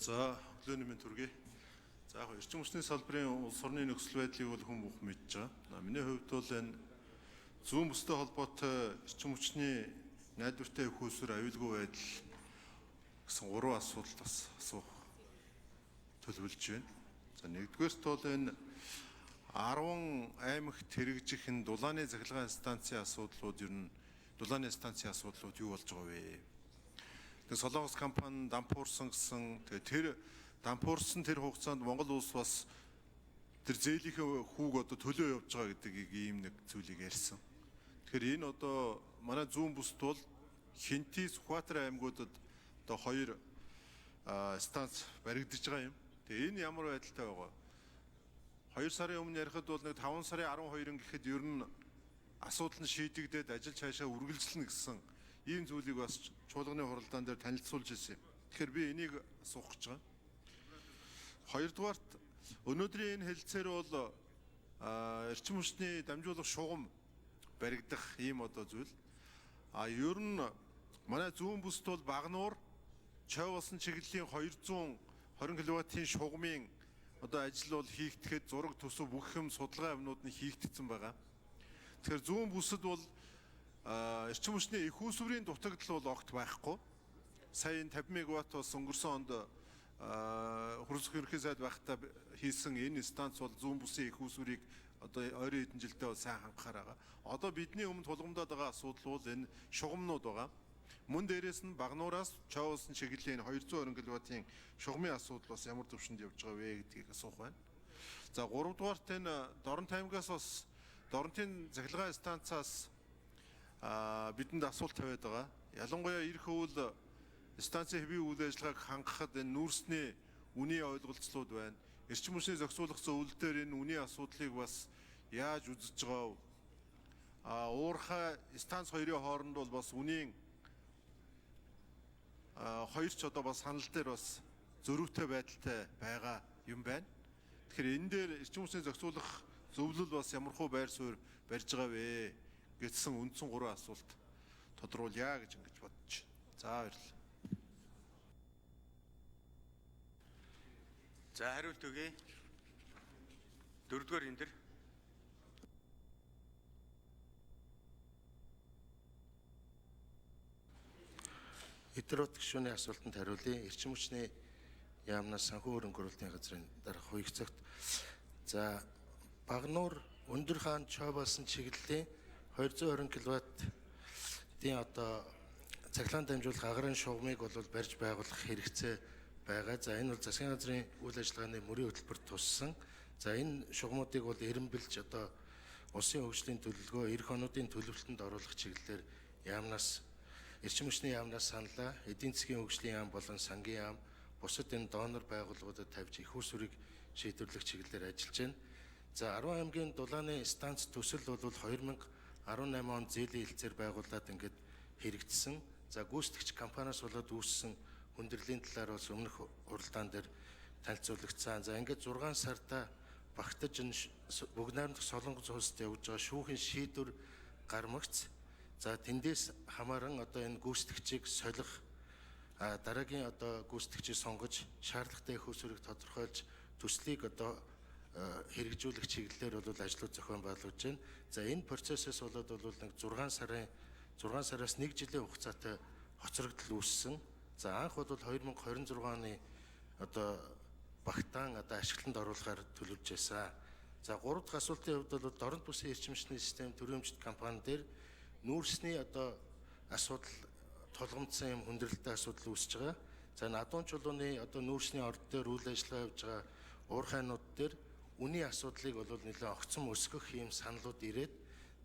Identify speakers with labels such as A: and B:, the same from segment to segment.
A: За өглөөний мэнд хүргэе. За яг эрчим хүчний салбарын улс орны нөхцөл байдлыг бол хүн бүх мэдж байгаа. Миний хувьд бол энэ зүүн бүстэй холбоотой эрчим хүчний найдвартай хөөсөр аюулгүй байдал гэсэн 3 асуудал бас асуух төлөвлөж байна. За нэгдүгээрт бол энэ 10 аймагт хэрэгжих энэ дулааны цахилгаан станцын асуудлууд ер нь дулааны станцын асуудлууд юу болж байгаа вэ? Солонгос компани дампуурсан гэсэн тэр дампуурсан тэр хугацаанд Монгол улс бас тэр зээлийнхээ хүүг одоо төлөө явж байгаа гэдэг ийм нэг зүйлийг ярьсан. Тэгэхээр энэ одоо манай зүүн бүсд бол Хинти, Сүхбаатар аймагуудад одоо 2 станц баригдаж байгаа юм. Тэгээ энэ ямар байдалтай байгаа? 2 сарын өмнө ярихад бол нэг 5 сарын 12-нд гэхэд ер нь асуудал нь шийдэгдээд ажил цаашаа үргэлжлэнэ гэсэн ийм зүйлийг бас чуулганы хуралдаан дээр танилцуулж ирсэн юм. Тэгэхээр би энийг асуух гэж байгаа. Хоёрдугаарт өнөөдрийн энэ хэлэлцээр бол эрчим хүчний дамжуулах шугам баригдах ийм одоо зүйл. Ер нь манай зүүн бүсд бол Багнуур, Чой болсон чиглэлийн 220 кВт-ийн шугамын одоо ажил бол хийгдэхэд зураг төсөв бүх юм судалгаа юмнууд нь хийгдсэн байгаа. Тэгэхээр зүүн бүсэд бол эрчим хүчний их үүсвэрийн дутагдал бол огт байхгүй. Сая 50 мегаватт бас өнгөрсөн онд хөрсөх ерхий сайд байхдаа хийсэн энэ станц бол зүүн бүсийн их үүсвэрийг одоо ойрын хэдэн жилдээ бол сайн хангахаар байгаа. Одоо бидний өмнө тулгамдаад байгаа асуудал бол энэ шугамнууд байгаа. Мөн дээрээс нь Багнуураас Чой улсын чиглэлийн 220 кВт-ийн шугамын асуудал бас ямар төвшөнд явж байгаа вэ гэдгийг асуух байна. За 3 дугаарт энэ Доронт аймгаас бас Доронтын цахилгаан станцаас бидэнд асуулт тавиад байгаа. Ялангуяа ирэх үйл станцын хэвийн үйл ажиллагааг хангахад энэ нүүрсний үнийн ойлголцлууд байна. Эрчим хүчний зохицуулах зөвлөл дээр энэ үнийн асуудлыг бас яаж үзэж байгаа вэ? Уурхай станц хоёрын хооронд бол бас үнийн хоёр ч одоо бас санал дээр бас зөрүүтэй байдалтай байгаа юм байна. Тэгэхээр энэ дээр эрчим хүчний зохицуулах зөвлөл бас ямархуу байр суурь барьж байгаа вэ гэсэн үндсэн 3 асуулт тодруулъя гэж ингэж бодож байна. За баярлалаа.
B: За хариулт өгье. 4-р энэ.
C: Идрот гишүүний асуултанд хариулъя. Эрчим хүчний яамнаас санхүү хөрөнгө оруулалтын газрын дарга хуйгцагт. За Багнуур, Өндөр хаан, Чой болсон чиглэлийн 220 кВт-ийн одоо цахилгаан дамжуулах агарын шугамыг бол барьж байгуулах хэрэгцээ байгаа. За энэ бол засгийн газрын үйл ажиллагааны мөрийн хөтөлбөрт туссан. За энэ шугамуудыг бол эренбэлж одоо улсын хөгжлийн төлөвлөгөө, эх онуудын төлөвлөлтөнд оруулах чиглэлээр яамнаас эрчим хүчний яамнаас саналаа, эдийн засгийн хөгжлийн яам болон сангийн яам, бусад энэ донор байгууллагуудад тавьж их усүрийг шийдвэрлэх чиглэлээр ажиллаж байна. За 10 аймгийн дулааны станц төсөл бол 2018 онд зээлийн хэлцээр байгуулад ингээд хэрэгжсэн. За гүйцэтгэгч компаниас болоод үүссэн хүндрлийн талаар бас өмнөх уралдаан дээр танилцуулагдсан. За ингээд 6 сарда багтаж бүгд найрамдах Солонгос улсад явж байгаа шүүхийн шийдвэр гармагц. За тэндээс хамааран одоо энэ гүйцэтгэгчийг солих дараагийн одоо гүйцэтгэгчийг сонгож шаардлагатай их усүрийг тодорхойлж төслийг одоо хэрэгжүүлэх чиглэлээр бол ажлууд зохион байгуулж байна. За энэ процессээс болоод бол нэг 6 сараас 1 жилийн хугацаатай хоцрогдол үүссэн. За анх бол 2026 оны одоо багтаан одоо ашиглалтанд оруулахаар төлөвлөж байсан. За 3 дахь асуултын хувьд бол Доронт бүсийн эрчим хүчний систем төрөмжт компани дээр нүүрсний одоо асуудал тулгамдсан юм хүндрэлтэй асуудал үүсэж байгаа. За Надуун чулууны одоо нүүрсний орд дээр үйл ажиллагаа явж байгаа уурхайнууд дээр үнийн асуудлыг бол нэлээд огцом өсгөх ийм саналуд ирээд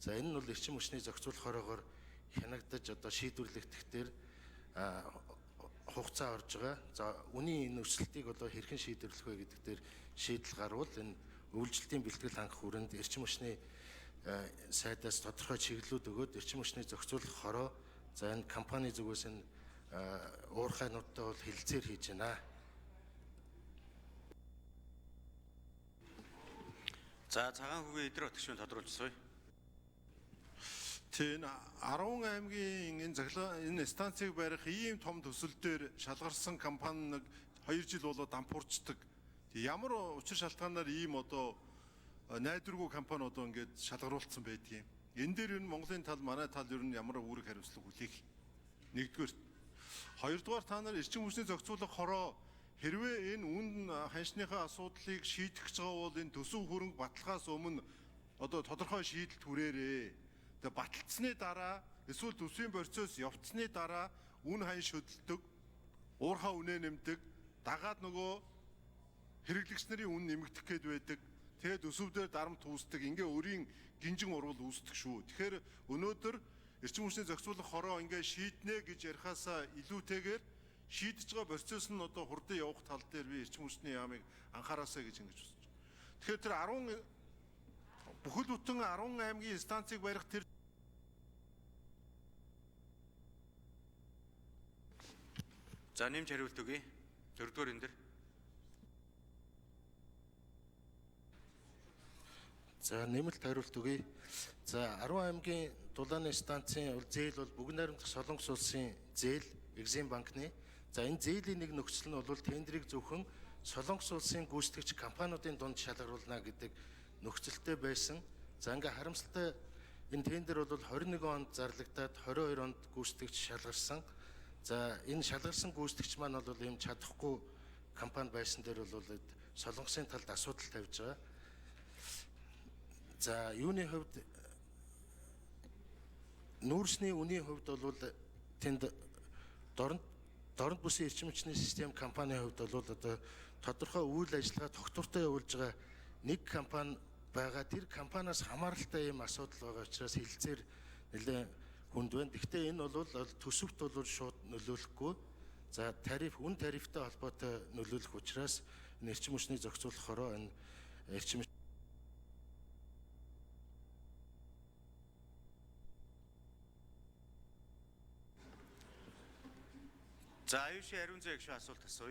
C: за энэ нь бол эрчим хүчний зохицуулах хорогоор хянагдаж одоо шийдвэрлэгдэхтэр хугацаа орж байгаа. За үнийн энэ өсөлтийг одоо хэрхэн шийдвэрлэх вэ гэдэг дээр шийдэл гарвал энэ өвлжилтийн бэлтгэл хангах хүрээнд эрчим хүчний сайдаас тодорхой чиглэлүүд өгөөд эрчим хүчний зохицуулах хороо за энэ компани зүгээс энэ уурхайнуудтай бол хэлэлцээр хийж байна.
B: За цагаан хүүгийн Идрот гишүүн тодруулжсоё.
A: Тийм 10 аймгийн энэ станцыг барих ийм том төсөл дээр шалгарсан компани нэг 2 жил болоод дампуурчдаг. Ямар учир шалтгаанаар ийм одоо найдваргүй компани одоо ингээд шалгаруулсан байдгийг. Энэ дээр ер нь Монголын тал, манай тал ер нь ямар үүрэг хариуцлага хүлээх. Нэгдүгээр. Хоёрдугаар та нар эрчим хүчний зохицуулах хороо хэрвээ энэ үн ханшныхаа асуудлыг шийдэх гэж байгаа бол энэ төсөв хөрөнгө баталгаас өмнө одоо тодорхой шийдэлт хүрээрээ. Тэгээ баталцсны дараа эсвэл төсвийн процесс явцсны дараа үн хань шөдөлдөг, уурхай үнэ нэмдэг, дагаад нөгөө хэрэглэгч нарын үн нэмэгдэх гээд байдаг. Тэгээд өсвдөр дарамт үүсдэг. Ингээ өөрийн гинжин урвал үүсдэг шүү. Тэгэхээр өнөөдөр эрчим хүчний зохицуулах хороо ингээ шийднэ гэж ярихаасаа илүүтэйгээр шийдэж байгаа процесс нь одоо хурдан явах тал дээр би эрчим хүчний яамыг анхаараасаа гэж ингэж үзэж байна. Тэгэхээр тэр 10 бүхэл бүтэн 10 аймгийн станцыг барих тэр
B: За нэмж хариулт өгье. 4-р энэ дэр.
C: За нэмэлт хариулт өгье. За 10 аймгийн дулааны станцын зээл бол Бүгд найрамдах Солонгос улсын зээл Exim банкны. За энэ зээлийн нэг нөхцөл нь бол тендерийг зөвхөн Солонгос улсын гүйцэтгэгч компаниудын дунд шалгаруулна гэдэг нөхцөлтэй байсан. За ингээ харамсалтай энэ тендер бол 21 онд зарлагдаад 22 онд гүйцэтгэгч шалгарсан. За энэ шалгарсан гүйцэтгэгч маань бол ийм чадахгүй компани байсан дээр бол Солонгосын талд асуудал тавьж байгаа. За юуны хувьд нүүрсний үнийн хувьд бол тэнд дорнод бүсийн эрчим хүчний систем компанийн хувьд бол одоо тодорхой үйл ажиллагаа тогтвортой явуулж байгаа нэг компани байгаа. Тэр компаниас хамааралтай ийм асуудал байгаа учраас хилцээр нэлээд хүнд байна. Гэхдээ энэ бол төсөвт бол шууд нөлөөлөхгүй. За үн тарифтай холбоотой нөлөөлөх учраас энэ эрчим хүчний зохицуулах хороо энэ эрчим
B: За аюушийн ариун зэ гэх асуулт асууя.